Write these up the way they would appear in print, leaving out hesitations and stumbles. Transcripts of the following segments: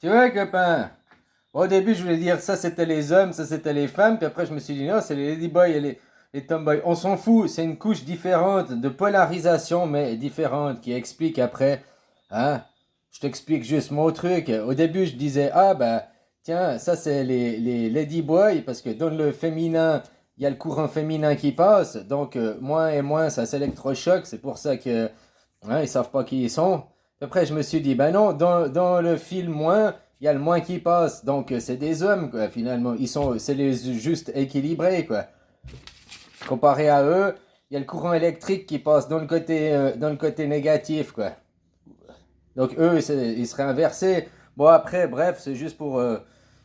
Tu vois, copain? Au début, je voulais dire ça c'était les hommes, ça c'était les femmes, puis après je me suis dit non, c'est les ladyboys et les tomboys. On s'en fout, c'est une couche différente, de polarisation, mais différente, qui explique après. Hein? Je t'explique juste mon truc. Au début, je disais, ah bah, tiens, ça c'est les ladyboys, parce que dans le féminin, il y a le courant féminin qui passe, donc moins et moins ça s'électrochoque, c'est pour ça que ils savent pas qui ils sont. Après, je me suis dit, ben non, dans le fil moins, il y a le moins qui passe. Donc, c'est des hommes, quoi, finalement. C'est les juste équilibrés, quoi. Comparé à eux, il y a le courant électrique qui passe dans le côté négatif, quoi. Donc, eux, ils seraient inversés. Bon, après, bref, c'est juste pour.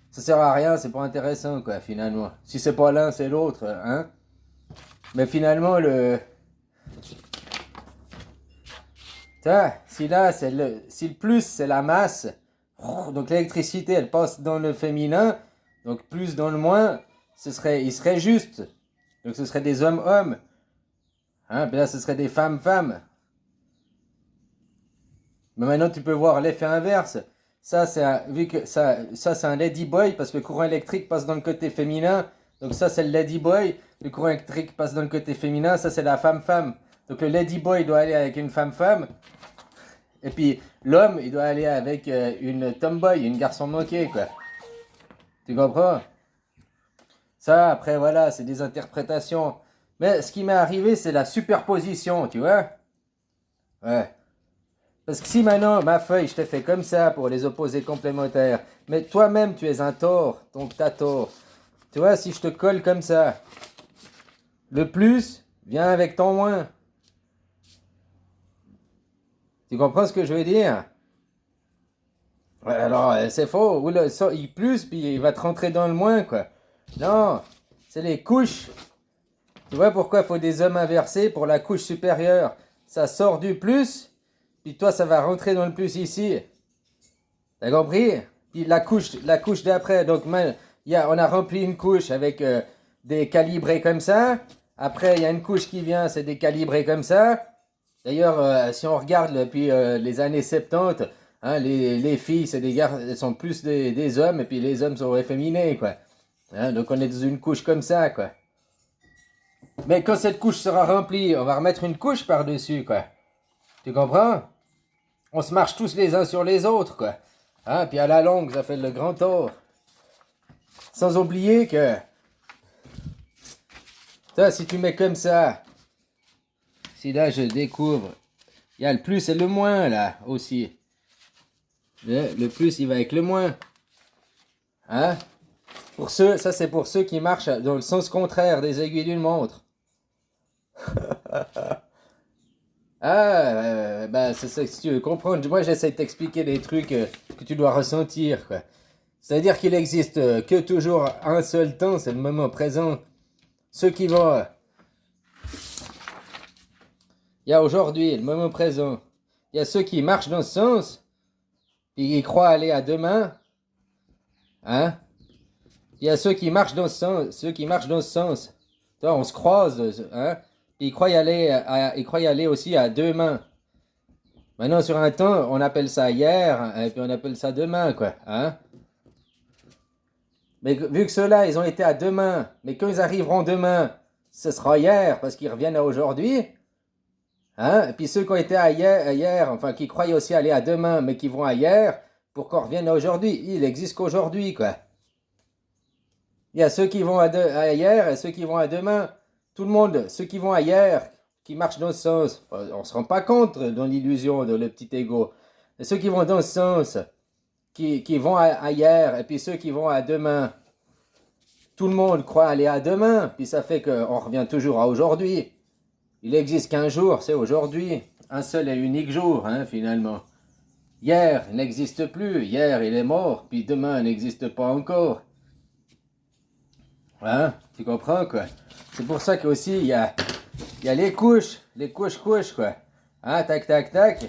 Ça sert à rien, c'est pas intéressant, quoi, finalement. Si c'est pas l'un, c'est l'autre, hein. Mais finalement, si là, si le plus, c'est la masse, donc l'électricité, elle passe dans le féminin, donc plus dans le moins, il serait juste. Donc ce serait des hommes-hommes. Hein, puis là, ce serait des femmes-femmes. Mais maintenant, tu peux voir l'effet inverse. Vu que ça c'est un ladyboy, parce que le courant électrique passe dans le côté féminin. Donc ça, c'est le ladyboy. Le courant électrique passe dans le côté féminin. Ça, c'est la femme-femme. Donc le ladyboy doit aller avec une femme-femme. Et puis l'homme, il doit aller avec une tomboy, une garçon manqué, quoi. Tu comprends? Ça, après, voilà, c'est des interprétations. Mais ce qui m'est arrivé, c'est la superposition, tu vois? Ouais. Parce que si maintenant, ma feuille, je te fais comme ça pour les opposés complémentaires, mais toi-même, tu es un tort, donc t'as tort. Tu vois, si je te colle comme ça, le plus vient avec ton moins. Tu comprends ce que je veux dire? Ouais, alors, c'est faux. Oula, ça, il plus, puis il va te rentrer dans le moins, quoi. Non, c'est les couches. Tu vois pourquoi il faut des hommes inversés pour la couche supérieure? Ça sort du plus, puis toi, ça va rentrer dans le plus ici. T'as compris? Puis la couche d'après, donc on a rempli une couche avec des calibrés comme ça. Après, il y a une couche qui vient, c'est des calibrés comme ça. D'ailleurs, si on regarde depuis les années 70, hein, les filles, c'est des gars, elles sont plus des hommes, et puis les hommes sont efféminés, quoi. Hein, donc on est dans une couche comme ça, quoi. Mais quand cette couche sera remplie, on va remettre une couche par-dessus, quoi. Tu comprends? On se marche tous les uns sur les autres, quoi. Hein, puis à la longue, ça fait le grand tort. Sans oublier que, si tu mets comme ça, si là je découvre, il y a le plus et le moins, là, aussi. Le plus, il va avec le moins. Hein? Ça c'est pour ceux qui marchent dans le sens contraire des aiguilles d'une montre. Bah, c'est ça, si tu veux comprendre. Moi, j'essaie de t'expliquer des trucs que tu dois ressentir, quoi. C'est-à-dire qu'il existe que toujours un seul temps, c'est le moment présent. Ceux qui vont. Il y a aujourd'hui, le moment présent. Il y a ceux qui marchent dans ce sens, puis ils croient aller à demain. Hein? Il y a ceux qui marchent dans ce sens, ceux qui marchent dans ce sens. Toi, on se croise, hein? Puis ils croient y aller aussi à deux mains. Maintenant, sur un temps, on appelle ça hier, et puis on appelle ça demain, quoi. Hein? Mais vu que ceux-là, ils ont été à demain, mais quand ils arriveront demain, ce sera hier, parce qu'ils reviennent à aujourd'hui. Hein? Et puis ceux qui ont été hier, enfin, qui croyaient aussi aller à demain, mais qui vont à hier, pour qu'on revienne à aujourd'hui, il n'existe qu'aujourd'hui, quoi. Il y a ceux qui vont à hier et ceux qui vont à demain. Tout le monde, ceux qui vont à hier, qui marchent dans ce sens, on ne se rend pas compte dans l'illusion de le petit ego. Et ceux qui vont dans ce sens, qui vont à hier, et puis ceux qui vont à demain, tout le monde croit aller à demain, puis ça fait qu'on revient toujours à aujourd'hui. Il n'existe qu'un jour, c'est aujourd'hui. Un seul et unique jour, hein, finalement. Hier n'existe plus, hier il est mort, puis demain n'existe pas encore. Hein? Tu comprends, quoi? C'est pour ça qu'aussi, il y a les couches, quoi. Hein, tac, tac, tac.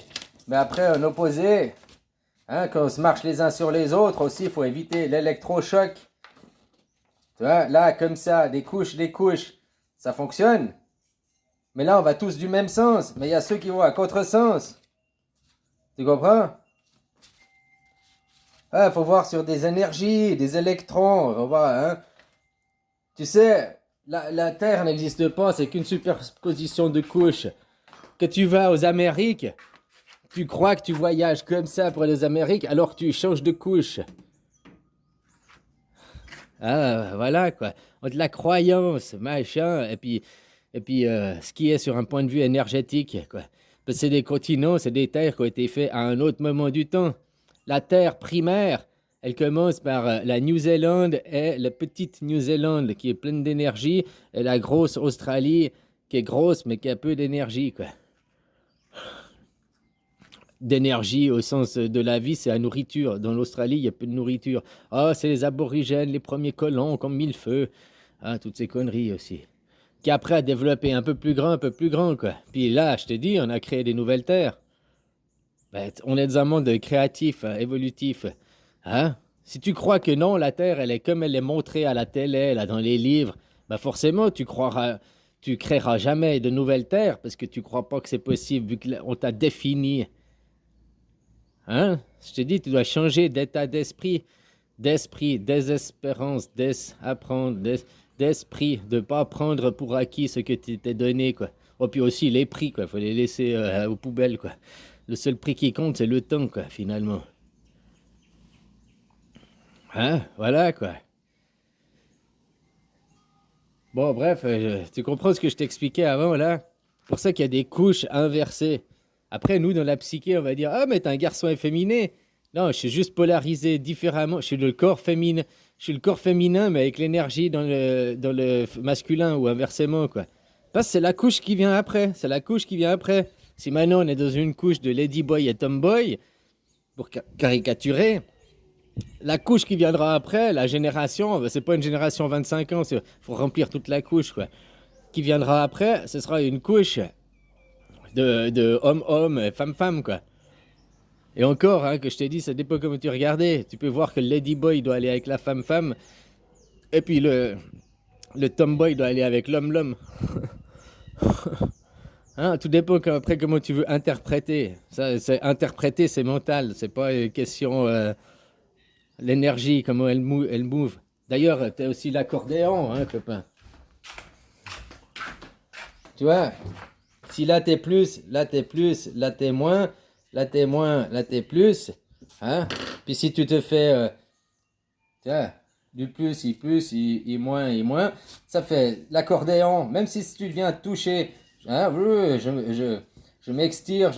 Mais après, en opposé, hein, quand on se marche les uns sur les autres, aussi, il faut éviter l'électrochoc. Tu vois, là, comme ça, des couches, ça fonctionne. Mais là, on va tous du même sens. Mais il y a ceux qui vont à contresens. Tu comprends? Ah, faut voir sur des énergies, des électrons, faut voir, hein. Tu sais, la Terre n'existe pas, c'est qu'une superposition de couches. Que tu vas aux Amériques, tu crois que tu voyages comme ça pour les Amériques alors que tu changes de couche. Ah, voilà quoi. Entre la croyance, machin, et puis ce qui est sur un point de vue énergétique, quoi. Parce que c'est des continents, c'est des terres qui ont été faits à un autre moment du temps. La terre primaire, elle commence par la Nouvelle-Zélande et la petite Nouvelle-Zélande qui est pleine d'énergie, et la grosse Australie qui est grosse mais qui a peu d'énergie, quoi. D'énergie au sens de la vie, c'est la nourriture. Dans l'Australie, il y a peu de nourriture. Ah, c'est les aborigènes, les premiers colons, comme Millefeuille. Ah, toutes ces conneries aussi. Qui après a développé un peu plus grand, quoi. Puis là, je te dis, on a créé des nouvelles terres. Ben, on est dans un monde créatif, hein, évolutif. Hein? Si tu crois que non, la Terre, elle est comme elle est montrée à la télé, là, dans les livres, ben forcément, tu créeras jamais de nouvelles terres parce que tu crois pas que c'est possible vu qu'on t'a défini. Hein? Je te dis, tu dois changer d'état d'esprit, désespérance, apprendre, d'esprit, de pas prendre pour acquis ce que tu t'es donné, quoi. Oh, puis aussi les prix, quoi. Faut les laisser aux poubelles, quoi. Le seul prix qui compte, c'est le temps, quoi, finalement. Hein? Voilà, quoi. Bon, bref, tu comprends ce que je t'expliquais avant, là? C'est pour ça qu'il y a des couches inversées. Après, nous, dans la psyché, on va dire, ah, mais t'es un garçon efféminé. Non, je suis juste polarisé différemment. Je suis le corps féminin. Je suis le corps féminin, mais avec l'énergie dans le masculin ou inversement, quoi. Parce que c'est la couche qui vient après. C'est la couche qui vient après. Si maintenant on est dans une couche de Ladyboy et Tomboy, pour caricaturer, la couche qui viendra après, la génération, c'est pas une génération 25 ans, il faut remplir toute la couche, quoi. Qui viendra après, ce sera une couche de homme-homme, femme-femme, quoi. Et encore, hein, que je t'ai dit, ça dépend comment tu regardais. Tu peux voir que le ladyboy doit aller avec la femme-femme, et puis le tomboy doit aller avec l'homme-l'homme. Hein, tout dépend après comment tu veux interpréter. Ça, interpréter, c'est mental, c'est pas une question l'énergie, comment elle move. D'ailleurs, tu as aussi l'accordéon, hein, copain. Tu vois, si là t'es plus, là t'es plus, là t'es moins, là t'es moins, là t'es plus, hein. Puis si tu te fais, tu vois, du plus, i moins, ça fait l'accordéon. Même si tu viens toucher, hein, je m'extire,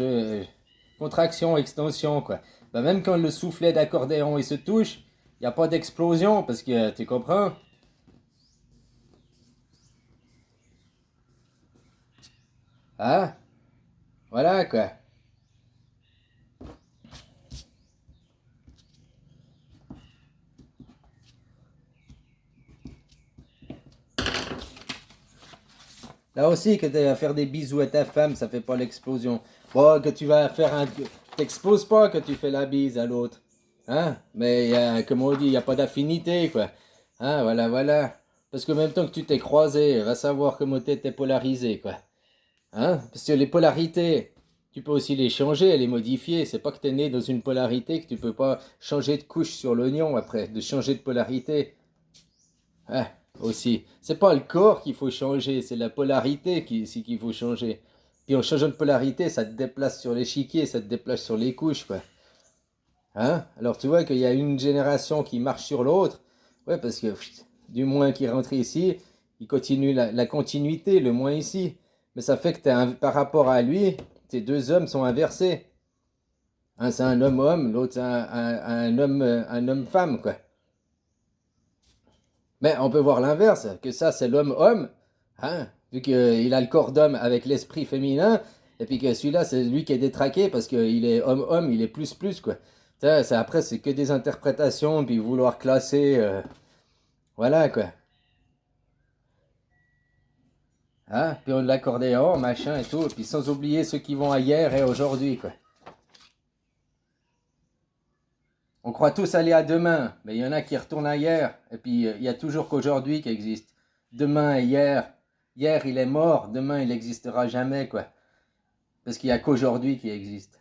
contraction, extension, quoi. Bah, même quand le soufflet d'accordéon il se touche, il n'y a pas d'explosion parce que tu comprends? Hein? Voilà, quoi. Là aussi, que tu vas faire des bisous à ta femme, ça fait pas l'explosion. Bon, que tu vas faire un. T'exposes pas que tu fais la bise à l'autre. Hein? Mais comme on dit, il n'y a pas d'affinité, quoi. Hein, voilà, voilà. Parce que même temps que tu t'es croisé, va savoir comment t'es polarisé, quoi. Hein? Parce que les polarités, tu peux aussi les changer, les modifier. C'est pas que t'es né dans une polarité que tu peux pas changer de couche sur l'oignon après, de changer de polarité. Ah, aussi. C'est pas le corps qu'il faut changer, c'est la polarité qu'il faut changer. Puis en changeant de polarité, ça te déplace sur l'échiquier, ça te déplace sur les couches, quoi. Hein? Alors tu vois qu'il y a une génération qui marche sur l'autre. Ouais, parce que du moins qui rentre ici, il continue la continuité, le moins ici. Mais ça fait que par rapport à lui, tes deux hommes sont inversés. Un c'est un homme-homme, l'autre c'est un homme-femme, quoi. Mais on peut voir l'inverse, que ça c'est l'homme-homme, hein, vu qu'il a le corps d'homme avec l'esprit féminin, et puis que celui-là c'est lui qui est détraqué parce qu'il est homme-homme, il est plus, quoi. Ça, après c'est que des interprétations, puis vouloir classer, voilà, quoi. Hein, puis on a l'accordéon, machin et tout, et puis sans oublier ceux qui vont à hier et aujourd'hui, quoi. On croit tous aller à demain, mais il y en a qui retournent à hier, et puis il y a toujours qu'aujourd'hui qui existe. Demain et hier. Hier il est mort, demain il n'existera jamais, quoi. Parce qu'il n'y a qu'aujourd'hui qui existe.